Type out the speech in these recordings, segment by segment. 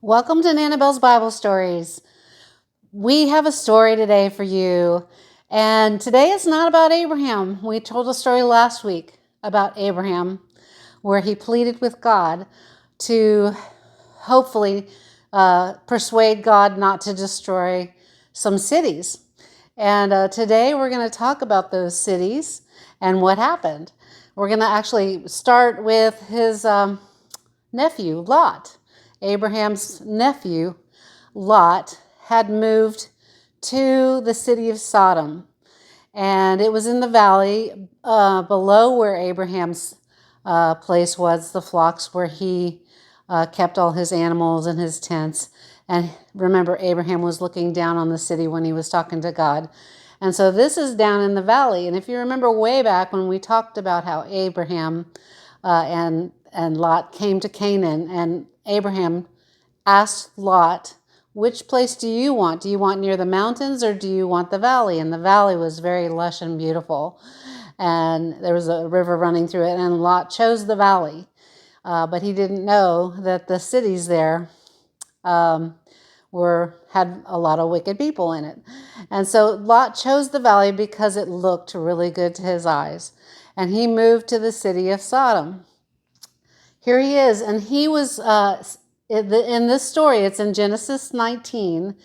Welcome to Annabelle's Bible Stories. We have a story today for you, and today is not about Abraham. We told a story last week about Abraham where he pleaded with God to hopefully persuade God not to destroy some cities. And today we're going to talk about those cities and what happened. We're going to actually start with his nephew, Lot. Abraham's nephew, Lot, had moved to the city of Sodom. And it was in the valley below where Abraham's place was, the flocks where he kept all his animals and his tents. And remember, Abraham was looking down on the city when he was talking to God. And so this is down in the valley. And if you remember way back when we talked about how Abraham and Lot came to Canaan, and Abraham asked Lot, which place do you want? Do you want near the mountains or do you want the valley? And the valley was very lush and beautiful. And there was a river running through it, and Lot chose the valley. But he didn't know that the cities there had a lot of wicked people in it. And so Lot chose the valley because it looked really good to his eyes. And he moved to the city of Sodom. Here he is, and he was, in this story, it's in Genesis 19,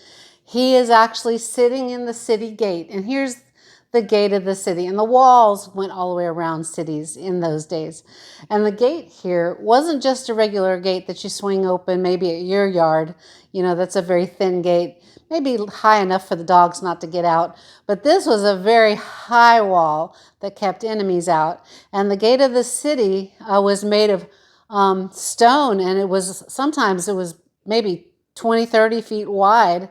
he is actually sitting in the city gate, and here's the gate of the city, and the walls went all the way around cities in those days. And the gate here wasn't just a regular gate that you swing open maybe at your yard, that's a very thin gate, maybe high enough for the dogs not to get out, but this was a very high wall that kept enemies out. And the gate of the city was made of stone, and sometimes it was maybe 20, 30 feet wide.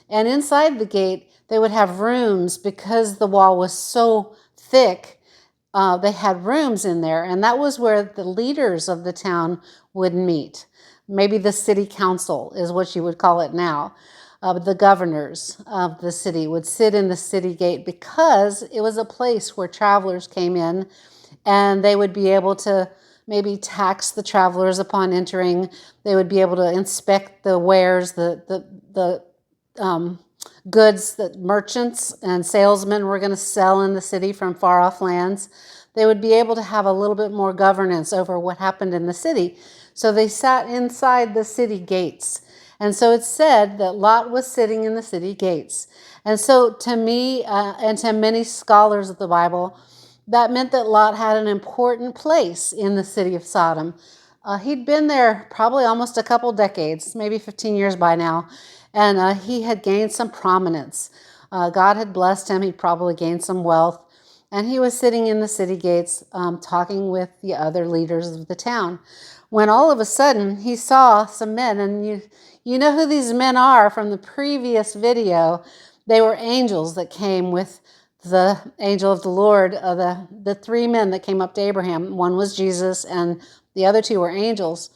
And inside the gate, they would have rooms because the wall was so thick. They had rooms in there, and that was where the leaders of the town would meet. Maybe the city council is what you would call it now. The governors of the city would sit in the city gate because it was a place where travelers came in, and they would be able to maybe tax the travelers upon entering. They would be able to inspect the wares, the goods that merchants and salesmen were going to sell in the city from far off lands. They would be able to have a little bit more governance over what happened in the city. So they sat inside the city gates. And so it's said that Lot was sitting in the city gates. And so to me and to many scholars of the Bible, that meant that Lot had an important place in the city of Sodom. He'd been there probably almost a couple decades, maybe 15 years by now, and he had gained some prominence. God had blessed him. He'd probably gained some wealth, and he was sitting in the city gates talking with the other leaders of the town, when all of a sudden he saw some men, and you know who these men are from the previous video. They were angels that came with the angel of the Lord. The three men that came up to Abraham, one was Jesus, and the other two were angels.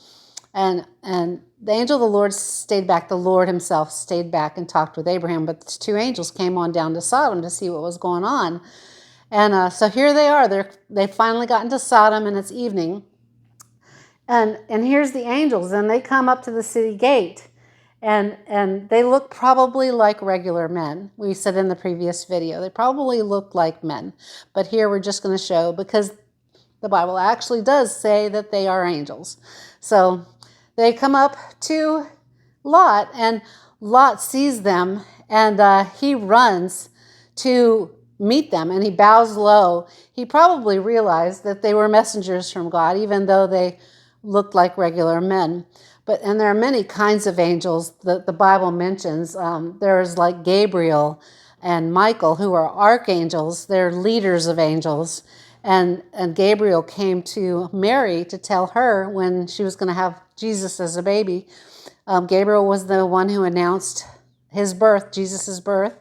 And the angel of the Lord stayed back. The Lord himself stayed back and talked with Abraham, but the two angels came on down to Sodom to see what was going on. And so here they are. They finally got into Sodom, and it's evening. And here's the angels, and they come up to the city gate. And they look probably like regular men. We said in the previous video, they probably look like men. But here we're just going to show, because the Bible actually does say that they are angels. So they come up to Lot, and Lot sees them, and he runs to meet them, and he bows low. He probably realized that they were messengers from God, even though they looked like regular men. And there are many kinds of angels that the Bible mentions. There's like Gabriel and Michael, who are archangels. They're leaders of angels. And Gabriel came to Mary to tell her when she was going to have Jesus as a baby. Gabriel was the one who announced his birth, Jesus' birth.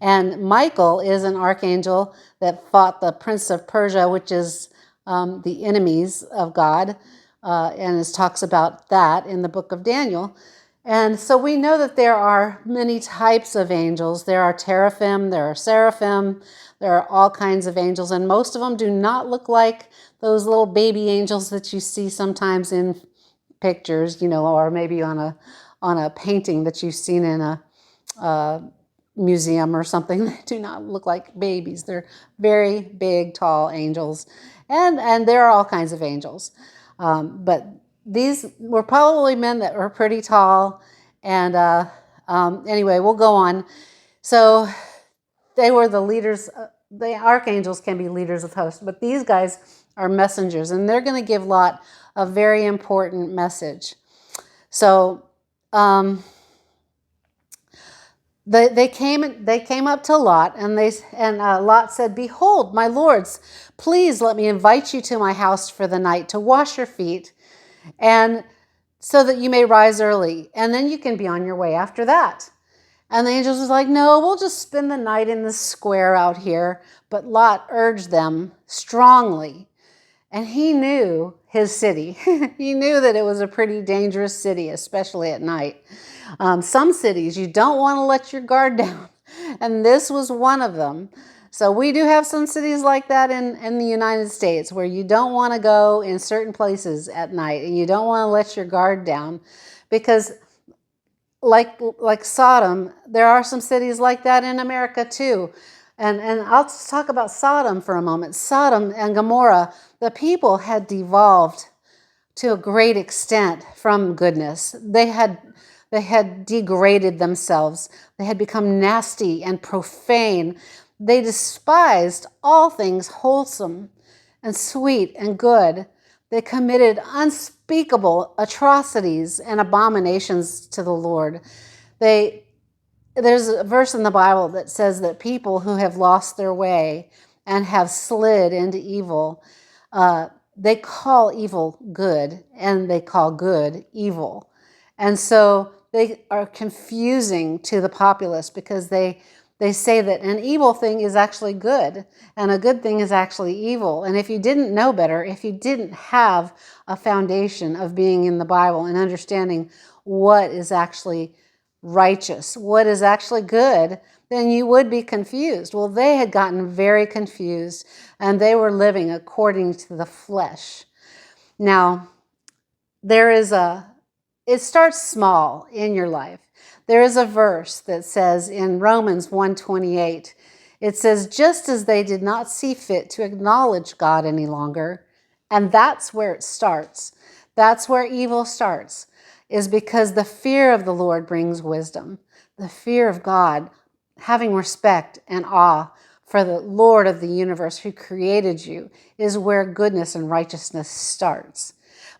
And Michael is an archangel that fought the prince of Persia, which is the enemies of God. And it talks about that in the book of Daniel. And so we know that there are many types of angels. There are teraphim, there are seraphim, there are all kinds of angels, and most of them do not look like those little baby angels that you see sometimes in pictures, or maybe on on a painting that you've seen in a museum or something. They do not look like babies. They're very big, tall angels. And there are all kinds of angels. But these were probably men that were pretty tall. And anyway, we'll go on. So they were the leaders. The archangels can be leaders of hosts, but these guys are messengers, and they're going to give Lot a very important message. So they came up to Lot, and Lot said, "Behold, my lords, please let me invite you to my house for the night to wash your feet, and so that you may rise early, and then you can be on your way after that." And the angels was like, "No, we'll just spend the night in the square out here." But Lot urged them strongly. And he knew his city. He knew that it was a pretty dangerous city, especially at night. Some cities, you don't want to let your guard down. And this was one of them. So we do have some cities like that in the United States where you don't want to go in certain places at night and you don't want to let your guard down because like Sodom, there are some cities like that in America too. And I'll just talk about Sodom for a moment. Sodom and Gomorrah, the people had devolved to a great extent from goodness. They had degraded themselves. They had become nasty and profane. They despised all things wholesome and sweet and good. They committed unspeakable atrocities and abominations to the Lord. There's a verse in the Bible that says that people who have lost their way and have slid into evil, they call evil good and they call good evil. And so they are confusing to the populace because they say that an evil thing is actually good and a good thing is actually evil. And if you didn't know better, if you didn't have a foundation of being in the Bible and understanding what is actually righteous, what is actually good, then you would be confused. Well, they had gotten very confused and they were living according to the flesh. Now, it starts small in your life. There is a verse that says in Romans 1:28, it says, "Just as they did not see fit to acknowledge God any longer," and that's where it starts. That's where evil starts, is because the fear of the Lord brings wisdom. The fear of God, having respect and awe for the Lord of the universe who created you, is where goodness and righteousness starts.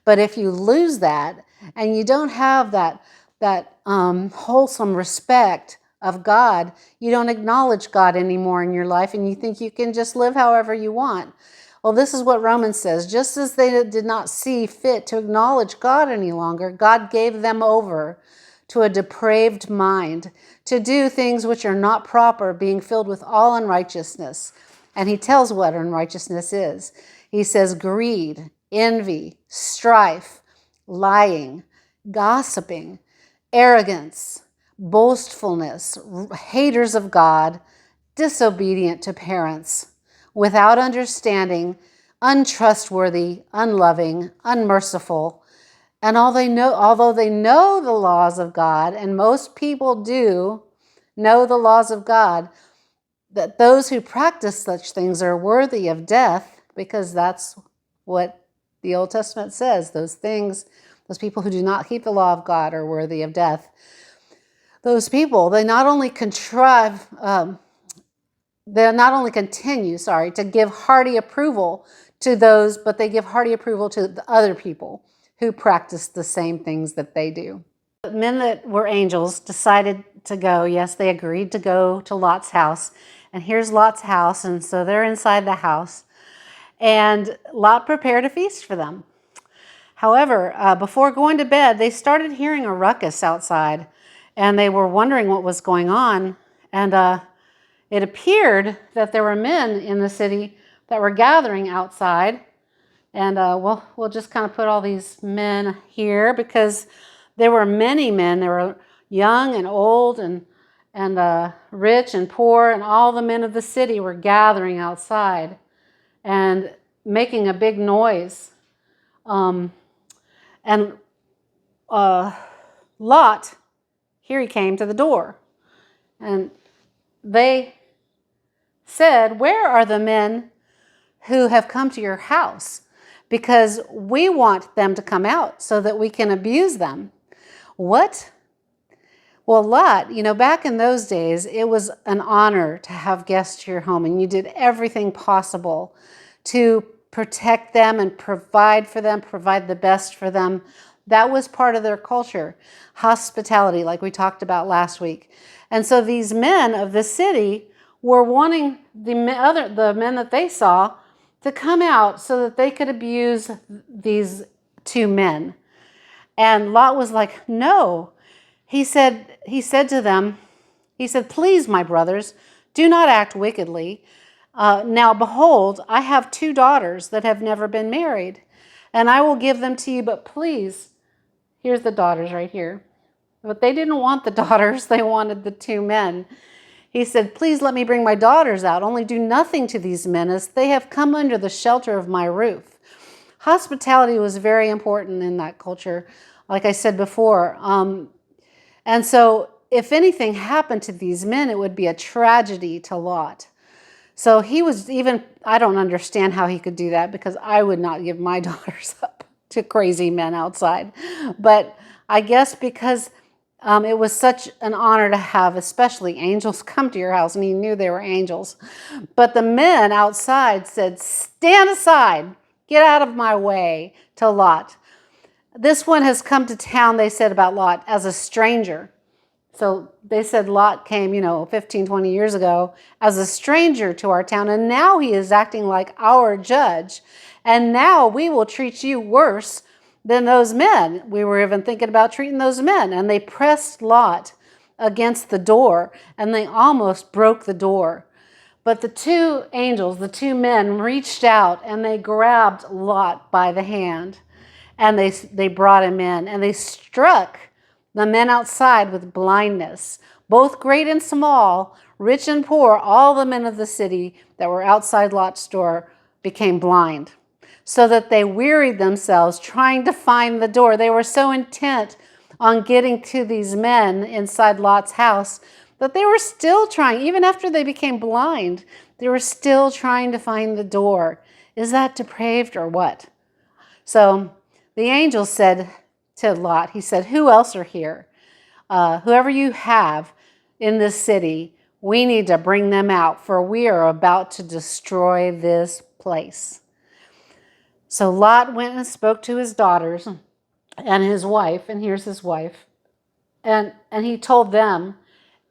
But if you lose that and you don't have that wholesome respect of God, you don't acknowledge God anymore in your life and you think you can just live however you want. Well, this is what Romans says. Just as they did not see fit to acknowledge God any longer, God gave them over to a depraved mind to do things which are not proper, being filled with all unrighteousness. And he tells what unrighteousness is. He says greed, envy, strife, lying, gossiping, arrogance, boastfulness, haters of God, disobedient to parents, without understanding, untrustworthy, unloving, unmerciful. And although they know the laws of God, and most people do know the laws of God, that those who practice such things are worthy of death, because that's what the Old Testament says. Those people who do not keep the law of God are worthy of death. Those people, they not only continue, to give hearty approval to those, but they give hearty approval to the other people who practice the same things that they do. The men that were angels decided to go. Yes, they agreed to go to Lot's house. And here's Lot's house, and so they're inside the house. And Lot prepared a feast for them. However, before going to bed, they started hearing a ruckus outside, and they were wondering what was going on. And it appeared that there were men in the city that were gathering outside. And we'll just kind of put all these men here because there were many men. There were young and old and rich and poor, and all the men of the city were gathering outside and making a big noise. And Lot, here he came to the door. And they said, where are the men who have come to your house? Because we want them to come out so that we can abuse them. What? Well, Lot, back in those days, it was an honor to have guests to your home, and you did everything possible to protect them and provide for them, provide the best for them. That was part of their culture. Hospitality, like we talked about last week. And so these men of the city were wanting the men that they saw to come out so that they could abuse these two men. And Lot was like, no. He said to them, please, my brothers, do not act wickedly. Now, behold, I have 2 daughters that have never been married, and I will give them to you, but please, here's the daughters right here. But they didn't want the daughters, they wanted the 2 men. He said, please let me bring my daughters out, only do nothing to these men, as they have come under the shelter of my roof. Hospitality was very important in that culture, like I said before. And so if anything happened to these men, it would be a tragedy to Lot. So he was I don't understand how he could do that, because I would not give my daughters up to crazy men outside. But I guess because it was such an honor to have, especially angels, come to your house, and he knew they were angels. But the men outside said, stand aside, get out of my way, to Lot. This one has come to town, they said about Lot, as a stranger. So they said Lot came, 15, 20 years ago as a stranger to our town, and now he is acting like our judge. And now we will treat you worse than those men. We were even thinking about treating those men. And they pressed Lot against the door, and they almost broke the door. But the 2 angels, the 2 men, reached out and they grabbed Lot by the hand, and they brought him in, and they struck the men outside with blindness, both great and small, rich and poor. All the men of the city that were outside Lot's door became blind, so that they wearied themselves trying to find the door. They were so intent on getting to these men inside Lot's house that they were still trying, even after they became blind, they were still trying to find the door. Is that depraved or what? So the angel said to Lot, he said, who else are here? Whoever you have in this city, we need to bring them out, for we are about to destroy this place. So Lot went and spoke to his daughters and his wife, and here's his wife, and he told them.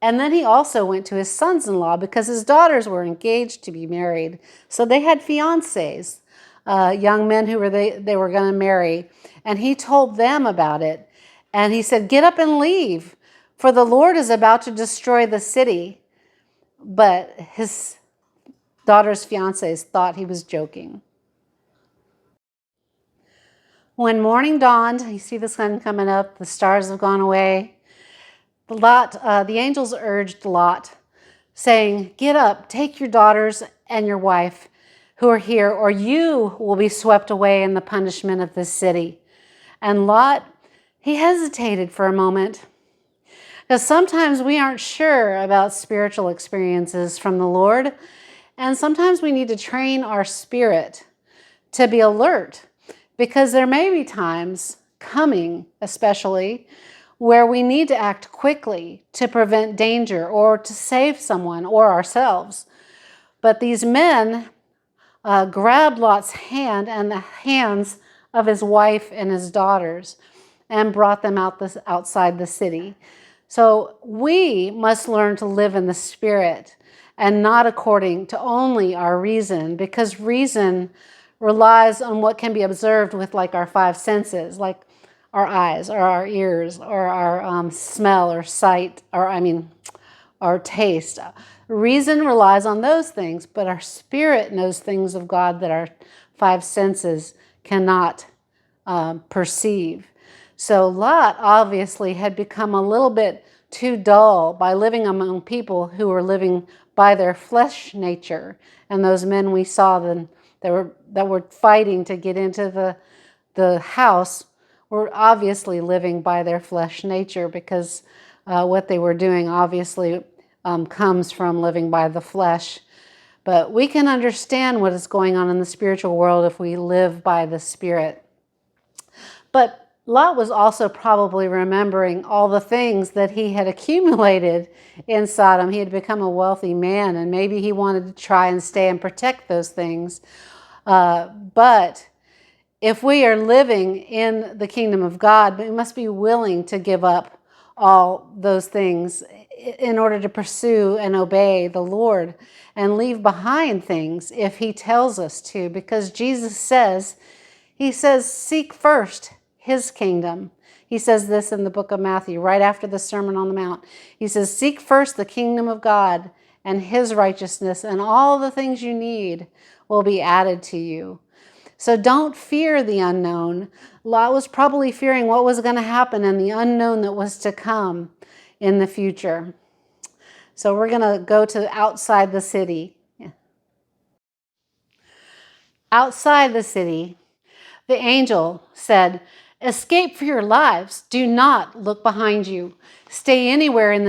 And then he also went to his sons-in-law, because his daughters were engaged to be married. So they had fiancés, young men who they were going to marry. And he told them about it. And he said, get up and leave, for the Lord is about to destroy the city. But his daughter's fiancés thought he was joking. When morning dawned, you see the sun coming up, the stars have gone away. The angels urged Lot, saying, get up, take your daughters and your wife who are here, or you will be swept away in the punishment of this city. And Lot, he hesitated for a moment, because sometimes we aren't sure about spiritual experiences from the Lord, and sometimes we need to train our spirit to be alert, because there may be times coming, especially, where we need to act quickly to prevent danger or to save someone or ourselves. But these men grabbed Lot's hand and the hands of his wife and his daughters and brought them outside the city. So we must learn to live in the Spirit and not according to only our reason, because reason relies on what can be observed with like our 5 senses, like our eyes or our ears or our smell or sight, or our taste. Reason relies on those things, but our spirit knows things of God that our 5 senses cannot perceive. So Lot obviously had become a little bit too dull by living among people who were living by their flesh nature. And those men we saw that were fighting to get into the house were obviously living by their flesh nature, because what they were doing obviously comes from living by the flesh. But we can understand what is going on in the spiritual world if we live by the Spirit. But Lot was also probably remembering all the things that he had accumulated in Sodom. He had become a wealthy man, and maybe he wanted to try and stay and protect those things. But if we are living in the kingdom of God, we must be willing to give up all those things in order to pursue and obey the Lord, and leave behind things if he tells us to, because Jesus says, seek first his kingdom. He says this in the book of Matthew, right after the Sermon on the Mount. He says, seek first the kingdom of God and his righteousness, and all the things you need will be added to you. So don't fear the unknown. Lot was probably fearing what was going to happen and the unknown that was to come in the future. So we're going to go to outside the city. Outside the city, the angel said, escape for your lives. Do not look behind you. Do not stay anywhere in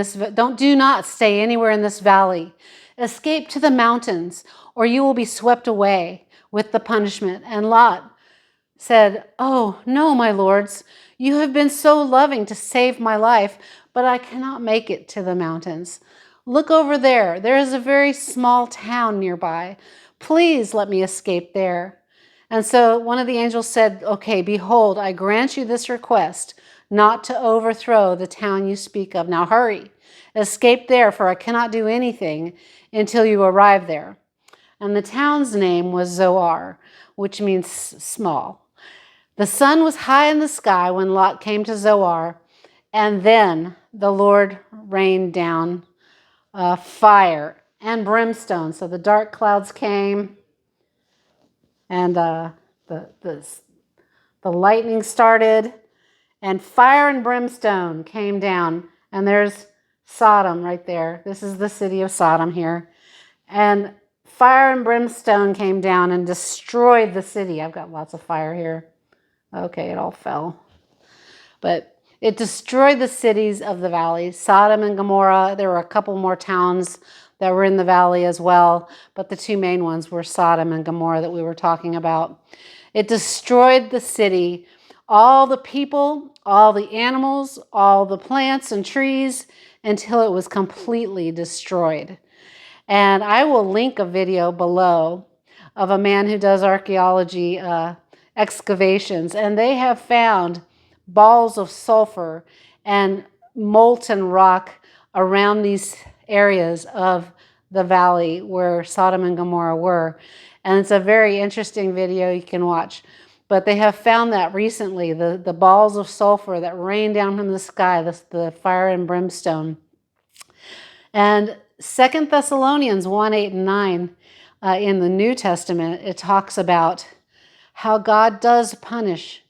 this valley. Escape to the mountains, or you will be swept away with the punishment. And Lot said, oh, no, my lords, you have been so loving to save my life, but I cannot make it to the mountains. Look over there. There is a very small town nearby. Please let me escape there. And so one of the angels said, okay, behold, I grant you this request, not to overthrow the town you speak of. Now hurry, escape there, for I cannot do anything until you arrive there. And the town's name was Zoar, which means small. The sun was high in the sky when Lot came to Zoar, and then the Lord rained down fire and brimstone. So the dark clouds came, and the lightning started, and fire and brimstone came down. And there's Sodom right there. This is the city of Sodom here. And fire and brimstone came down and destroyed the city. I've got lots of fire here. Okay, it all fell. But it destroyed the cities of the valley. Sodom and Gomorrah. There were a couple more towns that were in the valley as well, but the two main ones were Sodom and Gomorrah that we were talking about. It destroyed the city, all the people, all the animals, all the plants and trees, until it was completely destroyed. And I will link a video below of a man who does archaeology excavations, and they have found balls of sulfur and molten rock around these areas of the valley where Sodom and Gomorrah were. And it's a very interesting video you can watch. But they have found that recently, the balls of sulfur that rain down from the sky, the fire and brimstone. And 2 Thessalonians 1, 8, and 9 in the New Testament, it talks about how God does punish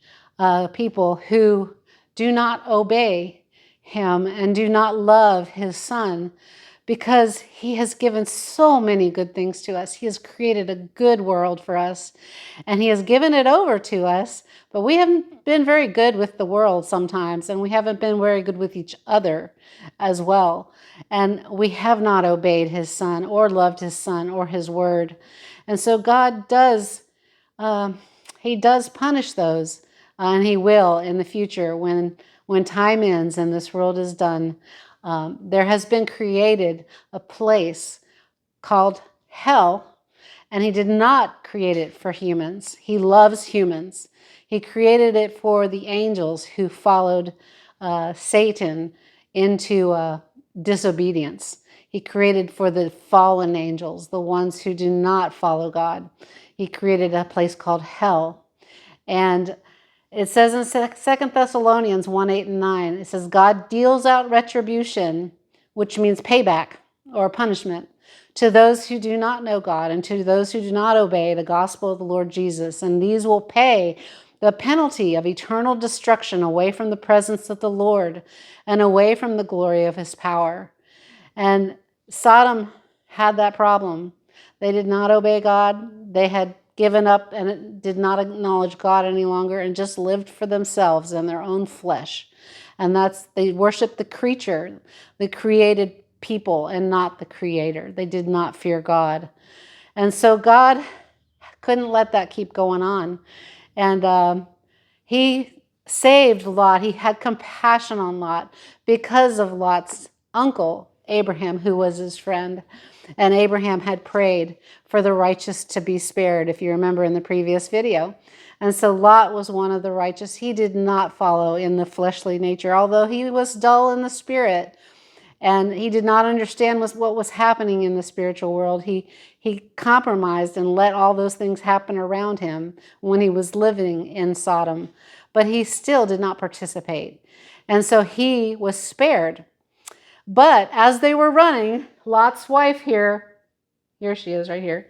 people who do not obey him and do not love his Son, because he has given so many good things to us. He has created a good world for us, and he has given it over to us, but we haven't been very good with the world sometimes, and we haven't been very good with each other as well. And we have not obeyed his Son or loved his Son or his word. And so God does, he does punish those, and he will in the future when time ends and this world is done. There has been created a place called hell, and he did not create it for humans. He loves humans. He created it for the angels who followed Satan into disobedience. He created for the fallen angels, the ones who do not follow God. He created a place called hell. And it says in 2 Thessalonians 1, 8, and 9, it says, God deals out retribution, which means payback or punishment, to those who do not know God and to those who do not obey the gospel of the Lord Jesus. And these will pay the penalty of eternal destruction away from the presence of the Lord and away from the glory of his power. And Sodom had that problem. They did not obey God. They had given up and did not acknowledge God any longer and just lived for themselves and their own flesh. And they worshiped the creature, the created people, and not the creator. They did not fear God. And so God couldn't let that keep going on. And he saved Lot. He had compassion on Lot because of Lot's uncle, Abraham, who was his friend. And Abraham had prayed for the righteous to be spared, if you remember in the previous video. And so Lot was one of the righteous. He did not follow in the fleshly nature, although he was dull in the spirit. And he did not understand what was happening in the spiritual world. He compromised and let all those things happen around him when he was living in Sodom. But he still did not participate. And so he was spared. But as they were running, Lot's wife here she is right here,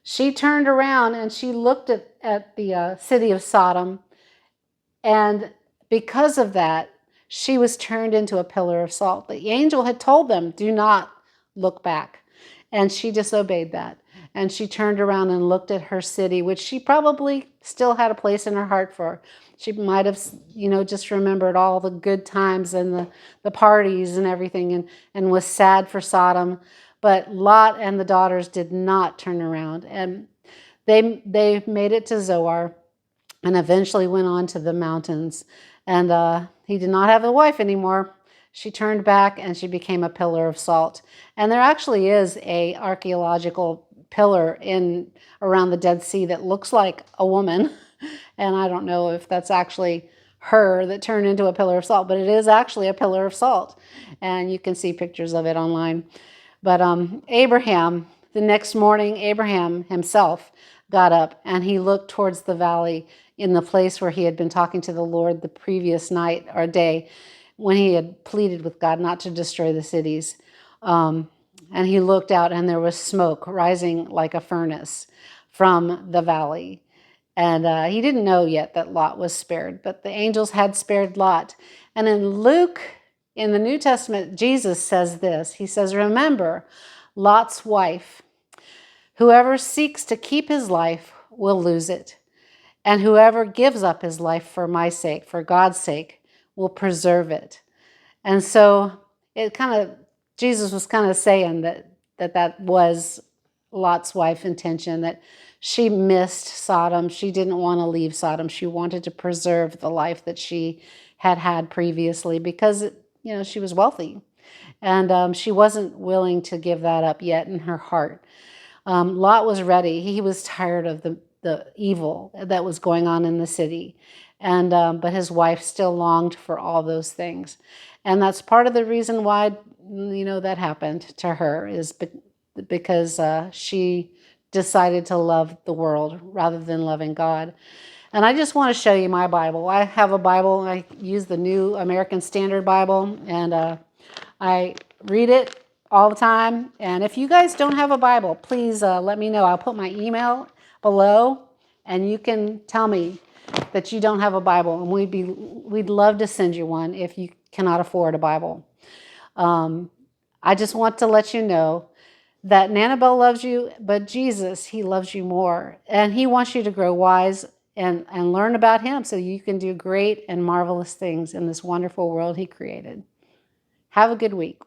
she turned around and she looked at the city of Sodom. And because of that, she was turned into a pillar of salt. The angel had told them, do not look back. And she disobeyed that. And she turned around and looked at her city, which she probably still had a place in her heart for. She might have, just remembered all the good times and the parties and everything and was sad for Sodom. But Lot and the daughters did not turn around. And they made it to Zoar and eventually went on to the mountains. And he did not have a wife anymore. She turned back and she became a pillar of salt. And there actually is a archaeological pillar around the Dead Sea that looks like a woman. And I don't know if that's actually her that turned into a pillar of salt, but it is actually a pillar of salt. And you can see pictures of it online. But Abraham, the next morning, Abraham himself got up and he looked towards the valley in the place where he had been talking to the Lord the previous night or day when he had pleaded with God not to destroy the cities. And he looked out and there was smoke rising like a furnace from the valley. And he didn't know yet that Lot was spared, but the angels had spared Lot. And in Luke, in the New Testament, Jesus says this. He says, remember Lot's wife. Whoever seeks to keep his life will lose it. And whoever gives up his life for my sake, for God's sake, will preserve it. And so Jesus was kind of saying that was Lot's wife's intention, that she missed Sodom. She didn't want to leave Sodom. She wanted to preserve the life that she had previously because, she was wealthy. And she wasn't willing to give that up yet in her heart. Lot was ready. He was tired of the evil that was going on in the city. But his wife still longed for all those things. And that's part of the reason why, that happened to her is because she decided to love the world rather than loving God. And I just want to show you my Bible. I have a Bible. I use the New American Standard Bible, and I read it all the time. And if you guys don't have a Bible, please let me know. I'll put my email below, and you can tell me that you don't have a Bible, and we'd love to send you one if you cannot afford a Bible. I just want to let you know that Nanabelle loves you, but Jesus, he loves you more. And he wants you to grow wise and learn about him so you can do great and marvelous things in this wonderful world he created. Have a good week.